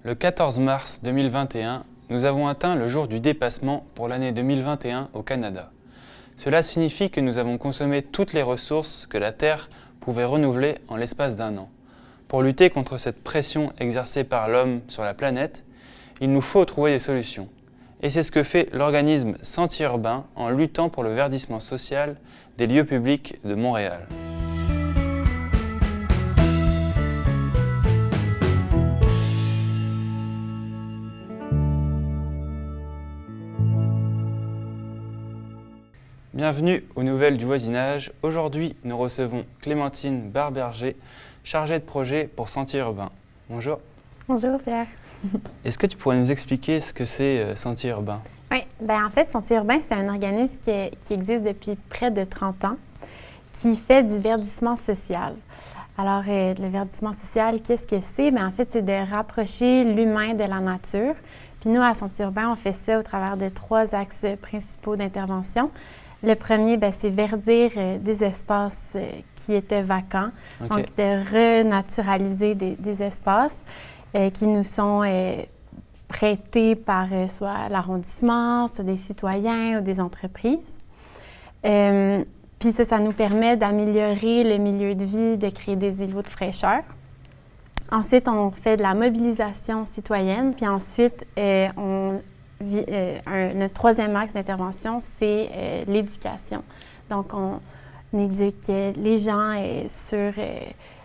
Le 14 mars 2021, nous avons atteint le jour du dépassement pour l'année 2021 au Canada. Cela signifie que nous avons consommé toutes les ressources que la Terre pouvait renouveler en l'espace d'un an. Pour lutter contre cette pression exercée par l'homme sur la planète, il nous faut trouver des solutions. Et c'est ce que fait l'organisme Sentier Urbain en luttant pour le verdissement social des lieux publics de Montréal. Bienvenue aux Nouvelles du voisinage. Aujourd'hui, nous recevons Clémentine Barberger, chargée de projet pour Sentier Urbain. Bonjour. Bonjour Pierre. Est-ce que tu pourrais nous expliquer ce que c'est Sentier Urbain? Oui, en fait, Sentier Urbain, c'est un organisme qui existe depuis près de 30 ans, qui fait du verdissement social. Alors, le verdissement social, qu'est-ce que c'est? En fait, c'est de rapprocher l'humain de la nature. Puis nous, à Sentier Urbain, on fait ça au travers de 3 axes principaux d'intervention. Le premier, c'est verdir des espaces qui étaient vacants, donc de renaturaliser des espaces qui nous sont prêtés par soit l'arrondissement, soit des citoyens ou des entreprises. Puis ça nous permet d'améliorer le milieu de vie, de créer des îlots de fraîcheur. Ensuite, on fait de la mobilisation citoyenne, puis ensuite, notre 3e axe d'intervention, c'est l'éducation. Donc, on éduque les gens sur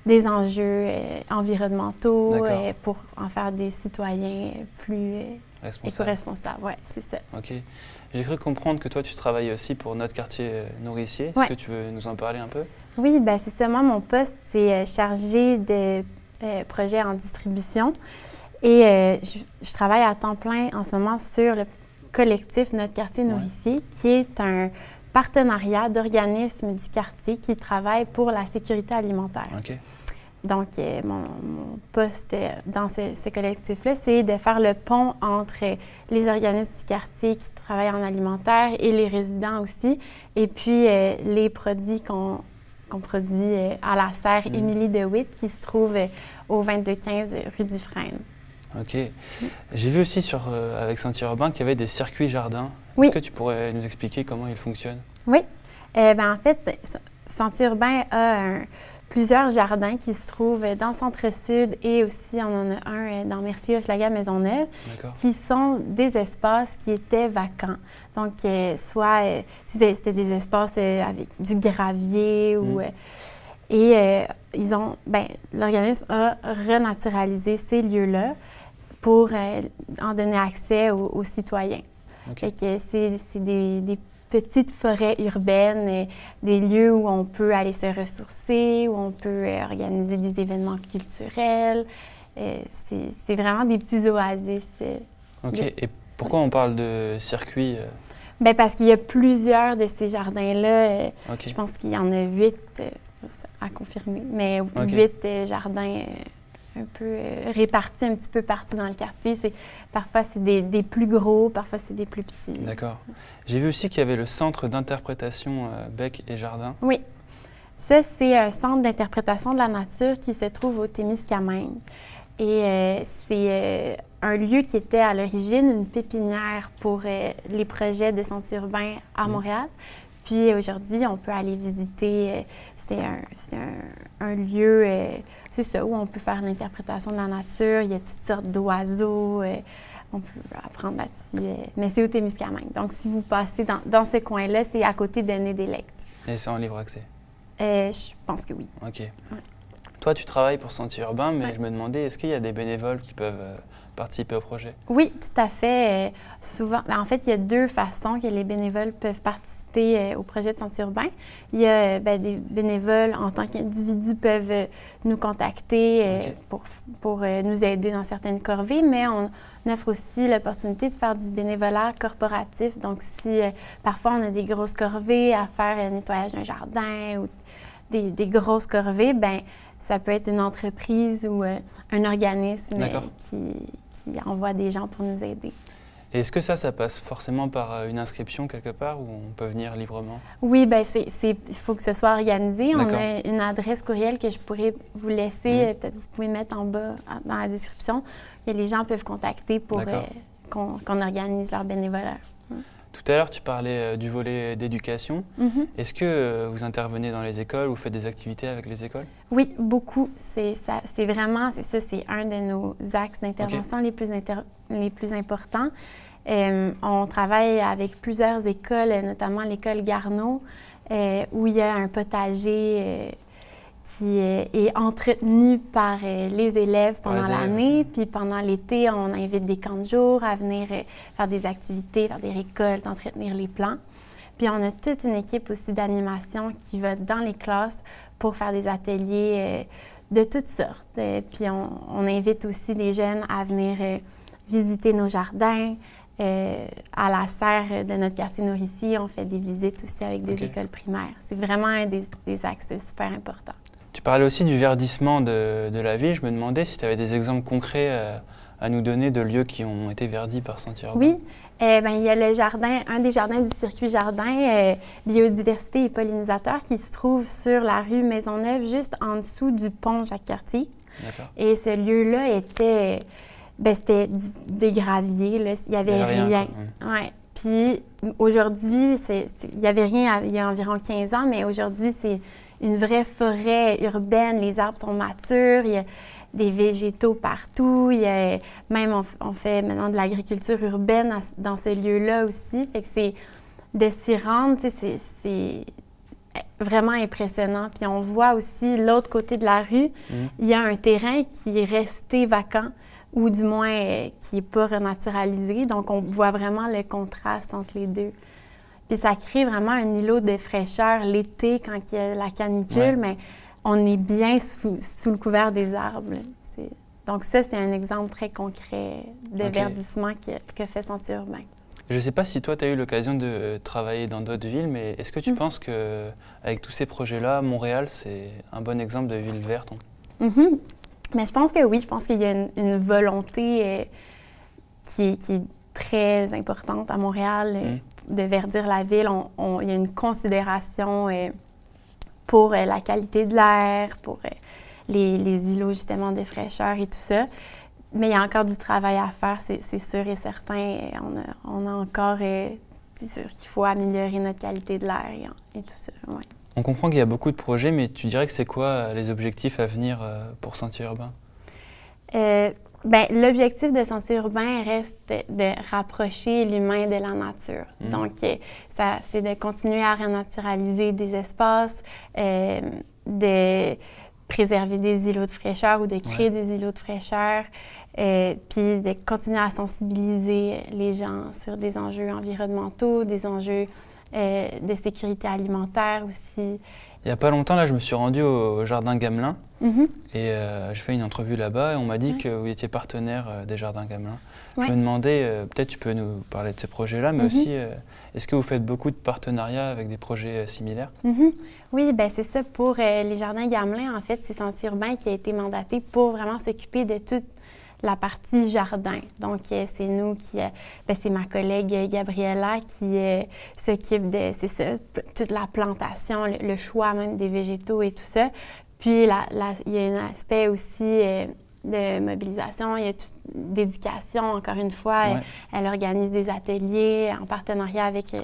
des enjeux environnementaux pour en faire des citoyens plus éco-responsables. Oui, c'est ça. OK. J'ai cru comprendre que toi, tu travailles aussi pour notre quartier nourricier. Est-ce que tu veux nous en parler un peu? Oui, c'est ça. Moi, mon poste, c'est chargé de projets en distribution. Et je travaille à temps plein en ce moment sur le collectif Notre quartier nourricier, qui est un partenariat d'organismes du quartier qui travaillent pour la sécurité alimentaire. Okay. Donc, mon poste dans ce collectif-là, c'est de faire le pont entre les organismes du quartier qui travaillent en alimentaire et les résidents aussi, et puis les produits qu'on produit à la serre Émilie de Witt, qui se trouve au 2215 rue du Frêne. OK. J'ai vu aussi avec Sentier Urbain qu'il y avait des circuits jardins. Oui. Est-ce que tu pourrais nous expliquer comment ils fonctionnent? Oui. En fait, Sentier Urbain a plusieurs jardins qui se trouvent dans le Centre-Sud et aussi on en a un dans Mercier-Hochelaga-Maisonneuve, qui sont des espaces qui étaient vacants. Donc, soit c'était des espaces avec du gravier ou... l'organisme a renaturalisé ces lieux-là pour en donner accès aux citoyens. Okay. C'est des petites forêts urbaines, des lieux où on peut aller se ressourcer, où on peut organiser des événements culturels. C'est vraiment des petits oasis. OK. Et pourquoi on parle de circuits? Parce qu'il y a plusieurs de ces jardins-là. Je pense qu'il y en a 8 à confirmer, mais 8 jardins un peu répartis un petit peu partout dans le quartier. Parfois, c'est des plus gros, parfois, c'est des plus petits. D'accord. J'ai vu aussi qu'il y avait le centre d'interprétation Bec et Jardin. Oui. Ça, c'est un centre d'interprétation de la nature qui se trouve au Témiscamingue. Et c'est un lieu qui était à l'origine une pépinière pour les projets de Sentier Urbain à Montréal. Puis aujourd'hui, on peut aller visiter, c'est un lieu, c'est ça, où on peut faire l'interprétation de la nature. Il y a toutes sortes d'oiseaux, on peut apprendre là-dessus. Mais c'est au Témiscamingue. Donc, si vous passez dans ce coin-là, c'est à côté de Nédélect. Et c'est en libre accès? Je pense que oui. OK. Ouais. Toi, tu travailles pour Sentier Urbain, mais je me demandais, est-ce qu'il y a des bénévoles qui peuvent participer au projet? Oui, tout à fait. Souvent, en fait, il y a 2 façons que les bénévoles peuvent participer au projet de Sentier Urbain. Il y a des bénévoles en tant qu'individus peuvent nous contacter pour nous aider dans certaines corvées, mais on offre aussi l'opportunité de faire du bénévolat corporatif. Donc, si parfois on a des grosses corvées à faire, le nettoyage d'un jardin ou des grosses corvées, ça peut être une entreprise ou un organisme qui envoie des gens pour nous aider. Et est-ce que ça passe forcément par une inscription quelque part ou on peut venir librement? Oui, bien, il faut que ce soit organisé. On D'accord. a une adresse courriel que je pourrais vous laisser. Peut-être vous pouvez mettre en bas dans la description. Et les gens peuvent contacter pour qu'on organise leur bénévolat. Mm. Tout à l'heure, tu parlais du volet d'éducation. Mm-hmm. Est-ce que vous intervenez dans les écoles ou faites des activités avec les écoles? Oui, beaucoup. C'est un de nos axes d'intervention les plus importants. On travaille avec plusieurs écoles, notamment l'école Garneau, où il y a un potager qui est entretenu par les élèves pendant l'année. Puis pendant l'été, on invite des camps de jour à venir faire des activités, faire des récoltes, entretenir les plants. Puis on a toute une équipe aussi d'animation qui va dans les classes pour faire des ateliers de toutes sortes. Puis on invite aussi les jeunes à venir visiter nos jardins. À la serre de notre quartier Nourrici, on fait des visites aussi avec des écoles primaires. C'est vraiment un des axes super importants. Tu parlais aussi du verdissement de la ville. Je me demandais si tu avais des exemples concrets à nous donner de lieux qui ont été verdis par Sentier Urbain. Oui. Il y a le jardin, un des jardins du circuit jardin, biodiversité et pollinisateur, qui se trouve sur la rue Maisonneuve, juste en dessous du pont Jacques-Cartier. D'accord. Et ce lieu-là était... c'était des graviers, là. Il n'y avait rien. Ouais. Puis aujourd'hui, il n'y avait rien il y a environ 15 ans, mais aujourd'hui, c'est une vraie forêt urbaine. Les arbres sont matures, il y a des végétaux partout. Même on fait maintenant de l'agriculture urbaine dans ce lieu-là aussi. Fait que c'est de s'y rendre, c'est vraiment impressionnant. Puis on voit aussi l'autre côté de la rue, il y a un terrain qui est resté vacant, ou du moins qui n'est pas renaturalisé. Donc, on voit vraiment le contraste entre les deux. Puis ça crée vraiment un îlot de fraîcheur l'été quand il y a la canicule, mais on est bien sous le couvert des arbres. Donc ça, c'est un exemple très concret de verdissement que fait Sentier Urbain. Je ne sais pas si toi, tu as eu l'occasion de travailler dans d'autres villes, mais est-ce que tu penses qu'avec tous ces projets-là, Montréal, c'est un bon exemple de ville verte? Mais je pense que oui, je pense qu'il y a une volonté qui est très importante à Montréal de verdir la ville. Il y a une considération pour la qualité de l'air, pour les îlots justement de fraîcheur et tout ça. Mais il y a encore du travail à faire, c'est sûr et certain. On a encore, c'est sûr qu'il faut améliorer notre qualité de l'air et tout ça. Ouais. On comprend qu'il y a beaucoup de projets, mais tu dirais que c'est quoi les objectifs à venir pour Sentier Urbain? L'objectif de Sentier Urbain reste de rapprocher l'humain de la nature. Donc, c'est de continuer à renaturaliser des espaces, de préserver des îlots de fraîcheur ou de créer des îlots de fraîcheur, puis de continuer à sensibiliser les gens sur des enjeux environnementaux, des enjeux de sécurité alimentaire aussi. Il n'y a pas longtemps, là, je me suis rendu au Jardin Gamelin et je fais une entrevue là-bas et on m'a dit que vous étiez partenaire des Jardins Gamelin. Je me demandais, peut-être tu peux nous parler de ces projets-là, mais aussi, est-ce que vous faites beaucoup de partenariats avec des projets similaires? Oui, bien c'est ça. Pour les Jardins Gamelin, en fait, c'est Sentier Urbain qui a été mandaté pour vraiment s'occuper de toute la partie jardin. Donc, c'est nous qui... c'est ma collègue Gabriella qui s'occupe de, c'est ça, toute la plantation, le choix même des végétaux et tout ça. Puis, il y a un aspect aussi de mobilisation, il y a d'éducation, encore une fois. Elle organise des ateliers en partenariat avec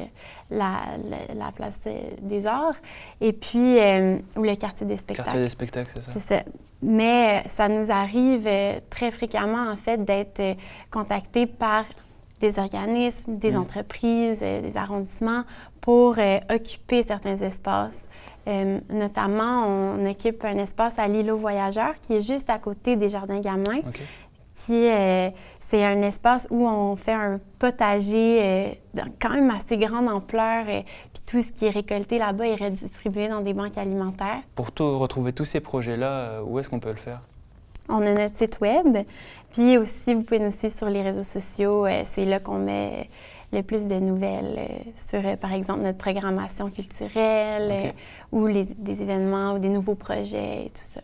la Place des Arts. Et puis, ou le Quartier des Spectacles. Quartier des Spectacles, c'est ça? C'est ça. Mais ça nous arrive très fréquemment, en fait, d'être contactés par des organismes, des entreprises, des arrondissements pour occuper certains espaces. Notamment, on occupe un espace à l'îlot Voyageur qui est juste à côté des Jardins Gamelin. C'est un espace où on fait un potager quand même assez grande ampleur, puis tout ce qui est récolté là-bas est redistribué dans des banques alimentaires. Pour retrouver tous ces projets-là, où est-ce qu'on peut le faire? On a notre site web, puis aussi vous pouvez nous suivre sur les réseaux sociaux. C'est là qu'on met le plus de nouvelles sur, par exemple, notre programmation culturelle ou des événements ou des nouveaux projets et tout ça.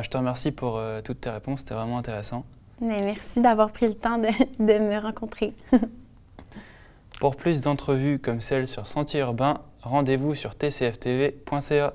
Je te remercie pour toutes tes réponses, c'était vraiment intéressant. Mais merci d'avoir pris le temps de me rencontrer. Pour plus d'entrevues comme celle sur Sentier urbain, rendez-vous sur tcftv.ca.